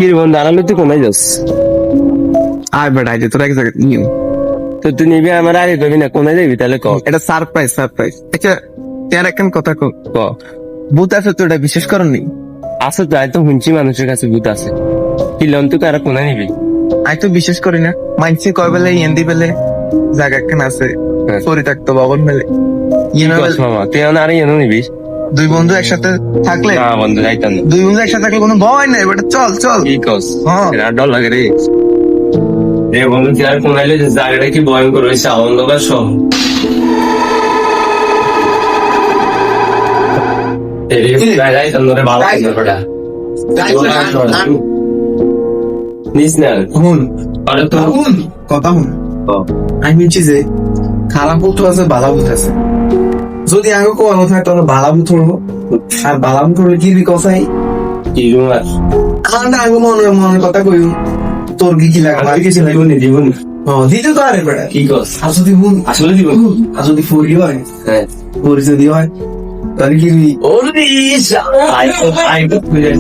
কি রে বন্ধু আনালে তুই কোনায় যাস? আয় বেটা আইতে তোর এক জায়গায় নিও। তো তুই নিবি আমার আরে কবি না কোনায় যাবি তাহলে ক এটা সারপ্রাইজ সারপ্রাইজ। আচ্ছা তের একখান কথা কো, ক ভূত আছে তো এটা বিশ্বাস করনি? আছে তো আয় তো শুনছি মানুষের কাছে ভূত আছে। কি লন তুই কারা কোনায় নিবি? আমি তো বিশ্বাস করি না। মানছি কয় বেলে ইয়েন্দি বেলে জায়গা একখান আছে হ্যাঁ। পরিত্যক্ত ভবন বেলে কি কস মামা তুই আমার আরে এনে নিবিস? দুই বন্ধু একসাথে থাকলে না বন্ধু যাইতাম না। দুই বন্ধু একসাথে থাকলে কোনো ভয় নাই, বেটা চল চল। কি কস? হ্যাঁ। এরা ডর লাগে রে। রে বন্ধু তুই আর কোনাইলে যে জায়গাটা কি ভয়ঙ্কর হয়েছে অন্ধকার সব। যাইতাম না রে ভালো লাগছে বেটা। নিস না হুন আরে তো হুন কথা হুন। আমি বলছি যে খারাপ ভূত আছে বালা ভূত আছে। যদি আগে কোয়ানো থাকে তাহলে বালা ভূত হবো, আর বালা ভূত হলে কি কথাই কি রুমার আমার না আগে মনের কথা কই তোর কি লাগে আমার কিছু লাগে জীবনে জীবন দিতে তো আরে বেটা। কি কস? আর যদি হুন আসলে জীবন আর যদি ফরি হয় হ্যাঁ ফরি যদি হয় তাহলে কি ওরে আই তো খুঁজে